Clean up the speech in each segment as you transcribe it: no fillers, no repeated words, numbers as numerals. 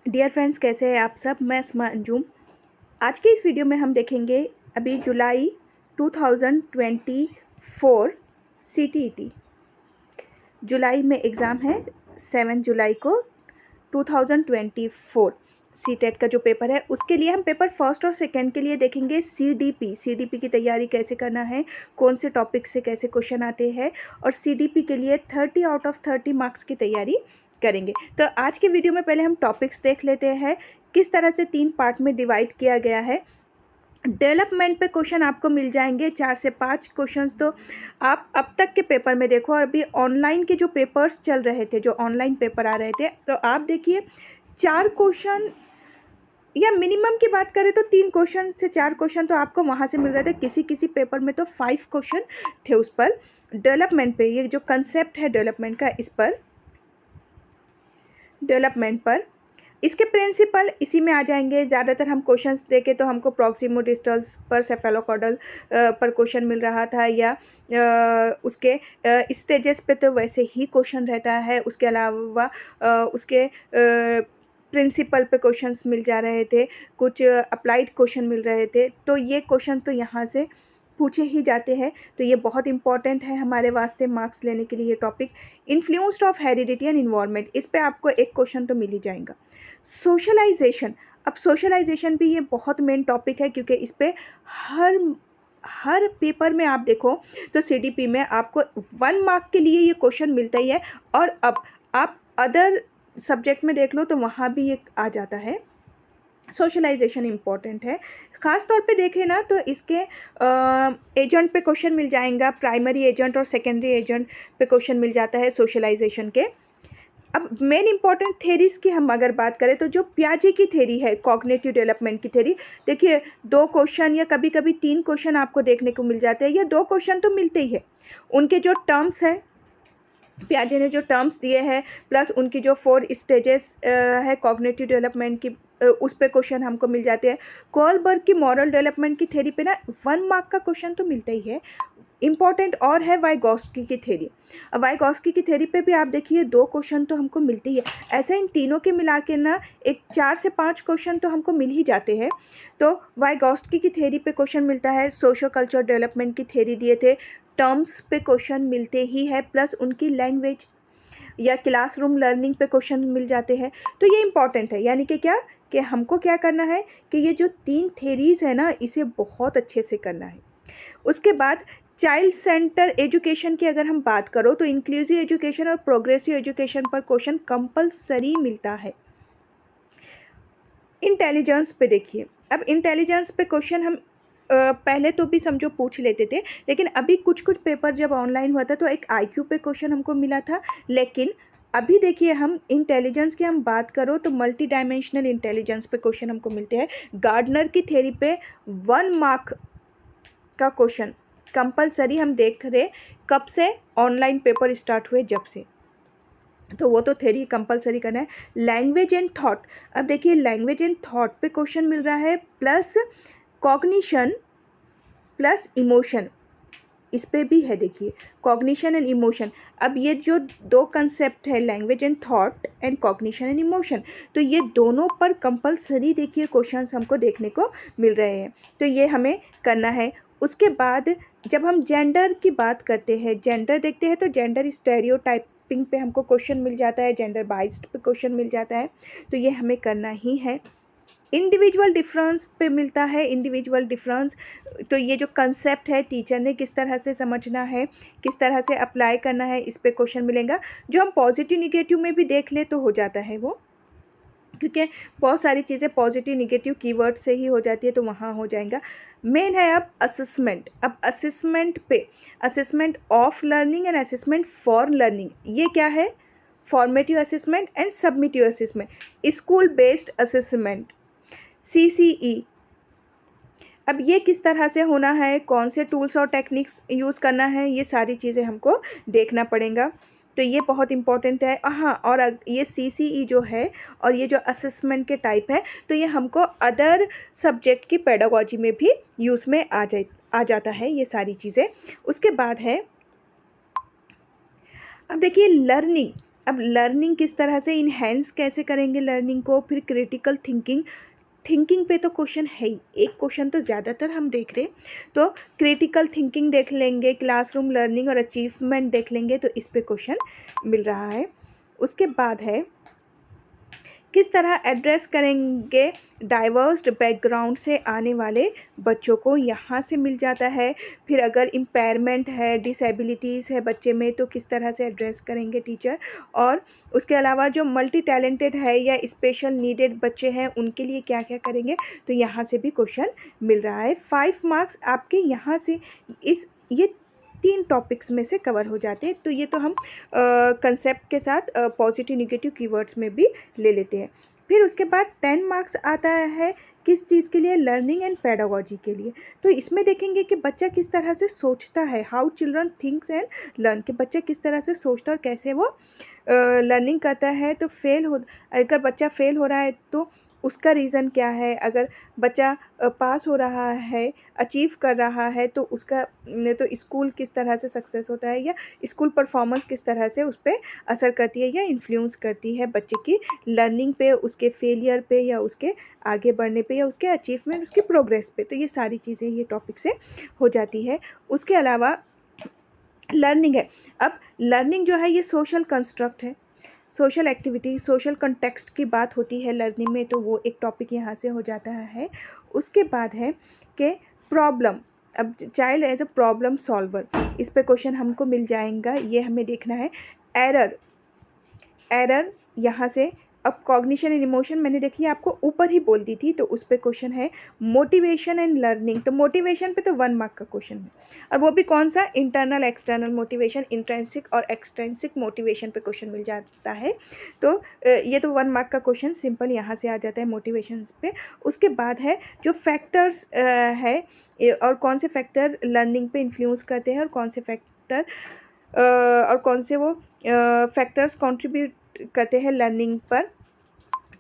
Dear friends, कैसे हैं आप सब। मैं अस्मा अंजुम। आज के इस वीडियो में हम देखेंगे अभी जुलाई 2024 CTET। जुलाई में एग्ज़ाम है, 7 जुलाई को 2024 सीटेट का जो पेपर है उसके लिए हम पेपर फर्स्ट और सेकंड के लिए देखेंगे सीडीपी की तैयारी कैसे करना है, कौन से टॉपिक से कैसे क्वेश्चन आते हैं, और सीडीपी के लिए 30 आउट ऑफ 30 मार्क्स की तैयारी करेंगे। तो आज के वीडियो में पहले हम टॉपिक्स देख लेते हैं, किस तरह से 3 पार्ट में डिवाइड किया गया है। डेवलपमेंट पे क्वेश्चन आपको मिल जाएंगे 4 से 5 क्वेश्चंस। तो आप अब तक के पेपर में देखो, और अभी ऑनलाइन के जो पेपर्स चल रहे थे, जो ऑनलाइन पेपर आ रहे थे, तो आप देखिए 4 क्वेश्चन, या मिनिमम की बात करें तो 3 क्वेश्चन से 4 क्वेश्चन तो आपको वहाँ से मिल रहे थे। किसी किसी पेपर में तो 5 क्वेश्चन थे उस पर, डेवलपमेंट पे, ये जो कंसेप्ट है डेवलपमेंट का, इस पर, डेवलपमेंट पर इसके प्रिंसिपल इसी में आ जाएंगे। ज़्यादातर हम क्वेश्चंस देखें तो हमको प्रॉक्सिमो डिस्टल्स पर, सेफेलोकॉडल पर क्वेश्चन मिल रहा था, या उसके स्टेजेस पे तो वैसे ही क्वेश्चन रहता है। उसके अलावा उसके प्रिंसिपल पे क्वेश्चंस मिल जा रहे थे, कुछ अप्लाइड क्वेश्चन मिल रहे थे। तो ये क्वेश्चन तो यहाँ से पूछे ही जाते हैं। तो ये बहुत इंपॉर्टेंट है हमारे वास्ते मार्क्स लेने के लिए ये topic. Influence of heredity and environment, इस पे आपको एक क्वेश्चन तो मिल ही जाएगा। सोशलाइजेशन, अब सोशलाइजेशन भी ये बहुत मेन टॉपिक है, क्योंकि इस पे हर पेपर में आप देखो तो सीडीपी में आपको 1 मार्क के लिए ये क्वेश्चन मिलता ही है। और अब आप अदर सब्जेक्ट में देख लो तो वहाँ भी ये आ जाता है। सोशलाइजेशन इम्पॉर्टेंट है। ख़ास तौर पे देखें ना तो इसके एजेंट पे क्वेश्चन मिल जाएगा, प्राइमरी एजेंट और सेकेंडरी एजेंट पे क्वेश्चन मिल जाता है सोशलाइजेशन के। अब मेन इंपॉर्टेंट थेरीज़ की हम अगर बात करें तो जो पियाजे की थेरी है, कॉग्निटिव डेवलपमेंट की थेरी, देखिए 2 क्वेश्चन या कभी कभी 3 क्वेश्चन आपको देखने को मिल जाते हैं, या 2 क्वेश्चन तो मिलते ही है। उनके जो टर्म्स है, पियाजे ने जो टर्म्स दिए हैं, प्लस उनकी जो 4 स्टेजेस है कॉग्निटिव डेवलपमेंट की, उस पे क्वेश्चन हमको मिल जाते हैं। कोलबर्ग की मॉरल डेवलपमेंट की थेरी पे ना 1 मार्क का क्वेश्चन तो मिलता ही है। इम्पॉर्टेंट और है वाइगॉस्की की थेरी। अब वाइगॉस्की की थेरी पे भी आप देखिए 2 क्वेश्चन तो हमको मिलते ही है। ऐसा इन तीनों के मिला के ना एक 4 से 5 क्वेश्चन तो हमको मिल ही जाते हैं। तो वाइगॉस्की की थेरी पे क्वेश्चन मिलता है, सोशो कल्चर डेवलपमेंट की थेरी दिए थे, टर्म्स पे क्वेश्चन मिलते ही है, प्लस उनकी लैंग्वेज या क्लासरूम लर्निंग पे क्वेश्चन मिल जाते हैं। तो ये इंपॉर्टेंट है, यानी कि क्या, कि हमको क्या करना है कि ये जो 3 थेरीज़ है ना, इसे बहुत अच्छे से करना है। उसके बाद चाइल्ड सेंटर एजुकेशन की अगर हम बात करो तो इंक्लूसिव एजुकेशन और प्रोग्रेसिव एजुकेशन पर क्वेश्चन कंपलसरी मिलता है। इंटेलिजेंस पे देखिए, अब इंटेलिजेंस पे क्वेश्चन हम पहले तो भी समझो पूछ लेते थे, लेकिन अभी कुछ कुछ पेपर जब ऑनलाइन हुआ था तो एक आईक्यू पे क्वेश्चन हमको मिला था। लेकिन अभी देखिए, हम इंटेलिजेंस की हम बात करो तो मल्टी डायमेंशनल इंटेलिजेंस पे क्वेश्चन हमको मिलते हैं। गार्डनर की थ्योरी पे 1 मार्क का क्वेश्चन कंपलसरी हम देख रहे, कब से ऑनलाइन पेपर स्टार्ट हुए, जब से, तो वो तो थ्योरी कंपलसरी करना है। लैंग्वेज एंड थॉट, अब देखिए लैंग्वेज एंड थॉट पे क्वेश्चन मिल रहा है, प्लस कॉग्निशन प्लस इमोशन, इस पे भी है। देखिए कॉग्निशन एंड इमोशन, अब ये जो 2 कंसेप्ट है, language and thought and cognition and emotion, तो ये दोनों पर कंपलसरी देखिए क्वेश्चंस हमको देखने को मिल रहे हैं। तो ये हमें करना है। उसके बाद जब हम जेंडर की बात करते हैं, जेंडर देखते हैं, तो जेंडर स्टेरियोटाइपिंग पे हमको क्वेश्चन मिल जाता है, जेंडर बाइस्ड पे क्वेश्चन मिल जाता है, तो ये हमें करना ही है। इंडिविजुअल डिफरेंस पे मिलता है, इंडिविजुअल डिफरेंस, तो ये जो कंसेप्ट है टीचर ने किस तरह से समझना है, किस तरह से अप्लाई करना है, इस पे क्वेश्चन मिलेगा। जो हम पॉजिटिव निगेटिव में भी देख ले तो हो जाता है वो, क्योंकि बहुत सारी चीज़ें पॉजिटिव निगेटिव कीवर्ड से ही हो जाती है, तो वहाँ हो जाएगा। मेन है अब असेसमेंट। अब असेसमेंट पे assessment of learning and assessment for learning, ये क्या है, formative assessment and submissive assessment, school based assessment, CCE। अब ये किस तरह से होना है, कौन से टूल्स और टेक्निक्स यूज़ करना है, ये सारी चीज़ें हमको देखना पड़ेगा। तो ये बहुत इंपॉर्टेंट है। हाँ, और ये CCE जो है और ये जो असेसमेंट के टाइप है, तो ये हमको अदर सब्जेक्ट की पेडागोजी में भी यूज़ में आ जाता है ये सारी चीज़ें। उसके बाद है, अब देखिए लर्निंग, अब लर्निंग किस तरह से इन्हेंस कैसे करेंगे लर्निंग को, फिर क्रिटिकल थिंकिंग पे तो क्वेश्चन है ही, एक क्वेश्चन तो ज़्यादातर हम देख रहे हैं, तो क्रिटिकल थिंकिंग देख लेंगे, क्लासरूम लर्निंग और अचीवमेंट देख लेंगे, तो इस पे क्वेश्चन मिल रहा है। उसके बाद है किस तरह एड्रेस करेंगे डाइवर्स बैकग्राउंड से आने वाले बच्चों को, यहाँ से मिल जाता है। फिर अगर इम्पेयरमेंट है, डिसेबिलिटीज़ है बच्चे में, तो किस तरह से एड्रेस करेंगे टीचर। और उसके अलावा जो मल्टी टैलेंटेड है या स्पेशल नीडेड बच्चे हैं उनके लिए क्या क्या करेंगे, तो यहाँ से भी क्वेश्चन मिल रहा है। 5 मार्क्स आपके यहाँ से ये 3 टॉपिक्स में से कवर हो जाते हैं। तो ये तो हम कंसेप्ट के साथ पॉजिटिव निगेटिव कीवर्ड्स में भी ले लेते हैं। फिर उसके बाद 10 मार्क्स आता है किस चीज़ के लिए, लर्निंग एंड पेडागोजी के लिए। तो इसमें देखेंगे कि बच्चा किस तरह से सोचता है, how children thinks and learn, कि बच्चा किस तरह से सोचता है और कैसे वो लर्निंग करता है। तो अगर बच्चा फेल हो रहा है तो उसका रीज़न क्या है, अगर बच्चा पास हो रहा है, अचीव कर रहा है, तो उसका तो स्कूल किस तरह से सक्सेस होता है, या स्कूल परफॉर्मेंस किस तरह से उस पर असर करती है या इन्फ्लुएंस करती है बच्चे की लर्निंग पे, उसके फेलियर पे, या उसके आगे बढ़ने पे, या उसके अचीवमेंट, उसकी प्रोग्रेस पे। तो ये सारी चीज़ें ये टॉपिक से हो जाती है। उसके अलावा लर्निंग है, अब लर्निंग जो है ये सोशल कंस्ट्रक्ट है, सोशल एक्टिविटी, सोशल कंटेक्स्ट की बात होती है लर्निंग में, तो वो एक टॉपिक यहाँ से हो जाता है। उसके बाद है कि प्रॉब्लम, अब child as a problem solver, इस पे क्वेश्चन हमको मिल जाएगा, ये हमें देखना है। एरर यहाँ से, अब कॉग्निशन एंड इमोशन मैंने देखिए आपको ऊपर ही बोल दी थी, तो उस पर क्वेश्चन है। मोटिवेशन एंड लर्निंग, तो मोटिवेशन पे तो 1 मार्क का क्वेश्चन है, और वो भी कौन सा, इंटरनल एक्सटर्नल मोटिवेशन, इंट्रिंसिक और एक्सट्रिंसिक मोटिवेशन पे क्वेश्चन मिल जाता है। तो ये तो 1 मार्क का क्वेश्चन सिंपल यहाँ से आ जाता है मोटिवेशन पे। उसके बाद है जो फैक्टर्स है, और कौन से फैक्टर लर्निंग पे इन्फ्लुएंस करते हैं, और कौन से फैक्टर और कौन से वो फैक्टर्स कंट्रीब्यूट करते हैं लर्निंग पर।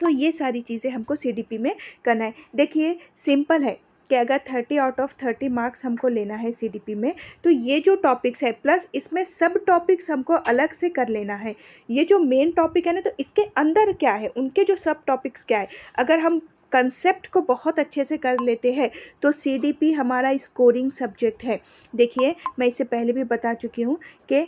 तो ये सारी चीज़ें हमको सीडीपी में करना है। देखिए सिंपल है कि अगर 30 आउट ऑफ 30 मार्क्स हमको लेना है सीडीपी में, तो ये जो टॉपिक्स है प्लस इसमें सब टॉपिक्स हमको अलग से कर लेना है। ये जो मेन टॉपिक है ना, तो इसके अंदर क्या है, उनके जो सब टॉपिक्स क्या है, अगर हम कंसेप्ट को बहुत अच्छे से कर लेते हैं तो सीडीपी हमारा स्कोरिंग सब्जेक्ट है। देखिए मैं इससे पहले भी बता चुकी हूँ कि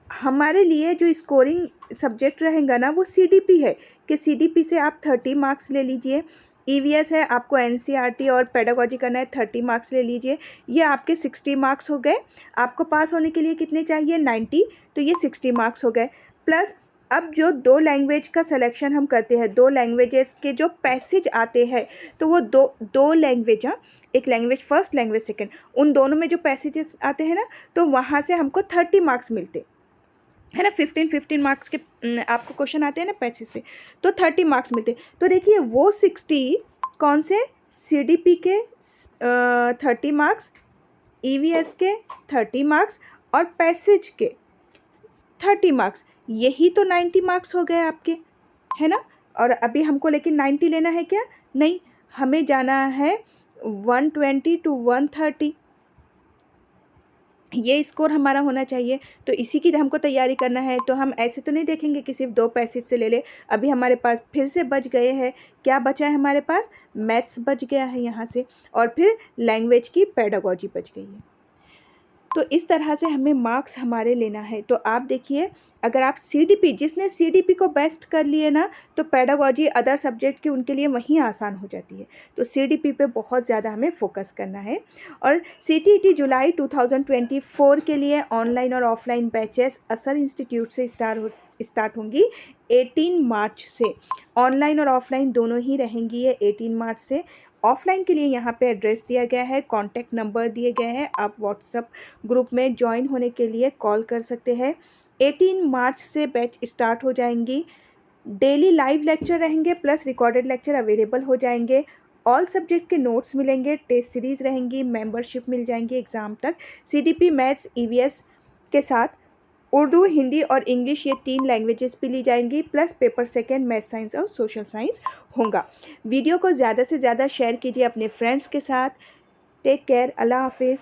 हमारे लिए जो स्कोरिंग सब्जेक्ट रहेगा ना, वो सीडीपी है, कि सीडीपी से आप 30 मार्क्स ले लीजिए। ईवीएस है, आपको एनसीईआरटी और पेडागोजी करना है, 30 मार्क्स ले लीजिए, ये आपके 60 मार्क्स हो गए। आपको पास होने के लिए कितने चाहिए, 90, तो ये 60 मार्क्स हो गए। प्लस अब जो 2 लैंग्वेज का सिलेक्शन हम करते हैं, 2 लैंग्वेजेस के जो पैसेज आते हैं, तो वो दो लैंग्वेज, एक लैंग्वेज फर्स्ट, लैंग्वेज सेकेंड, उन दोनों में जो पैसेजेस आते हैं ना, तो वहाँ से हमको 30 मार्क्स मिलते है ना। 15 मार्क्स के आपको क्वेश्चन आते हैं ना पैसेज से, तो 30 मार्क्स मिलते। तो देखिए वो 60 कौन से, सीडीपी के 30 मार्क्स, ईवीएस के 30 मार्क्स, और पैसेज के 30 मार्क्स, यही तो 90 मार्क्स हो गए आपके, है ना। और अभी हमको लेकिन 90 लेना है क्या, नहीं, हमें जाना है 120 to 130, ये स्कोर हमारा होना चाहिए। तो इसी की हमको तैयारी करना है। तो हम ऐसे तो नहीं देखेंगे कि सिर्फ 2 पैसेज से ले ले। अभी हमारे पास फिर से बच गए हैं, क्या बचा है हमारे पास, मैथ्स बच गया है यहाँ से, और फिर लैंग्वेज की पेडागोजी बच गई है। तो इस तरह से हमें मार्क्स हमारे लेना है। तो आप देखिए, अगर आप सीडीपी, जिसने सीडीपी को बेस्ट कर लिए ना, तो पेडागोजी अदर सब्जेक्ट की उनके लिए वहीं आसान हो जाती है। तो सीडीपी पे बहुत ज़्यादा हमें फोकस करना है। और सीटीईटी जुलाई 2024 के लिए ऑनलाइन और ऑफलाइन बैचेस असर इंस्टीट्यूट से स्टार्ट होंगी 18 मार्च से। ऑनलाइन और ऑफलाइन दोनों ही रहेंगी ये 18 मार्च से। ऑफलाइन के लिए यहाँ पे एड्रेस दिया गया है, कॉन्टैक्ट नंबर दिए गए हैं, आप व्हाट्सएप ग्रुप में ज्वाइन होने के लिए कॉल कर सकते हैं। 18 मार्च से बैच स्टार्ट हो जाएंगी। डेली लाइव लेक्चर रहेंगे, प्लस रिकॉर्डेड लेक्चर अवेलेबल हो जाएंगे। ऑल सब्जेक्ट के नोट्स मिलेंगे, टेस्ट सीरीज़ रहेंगी, मेंबरशिप मिल जाएंगी एग्ज़ाम तक। सीडीपी मैथ्स ईवीएस के साथ उर्दू, हिंदी और इंग्लिश, ये 3 लैंग्वेजेस भी ली जाएंगी, plus paper second math science और सोशल साइंस होगा। वीडियो को ज़्यादा से ज़्यादा शेयर कीजिए अपने फ्रेंड्स के साथ। टेक केयर, अल्लाह हाफिज़।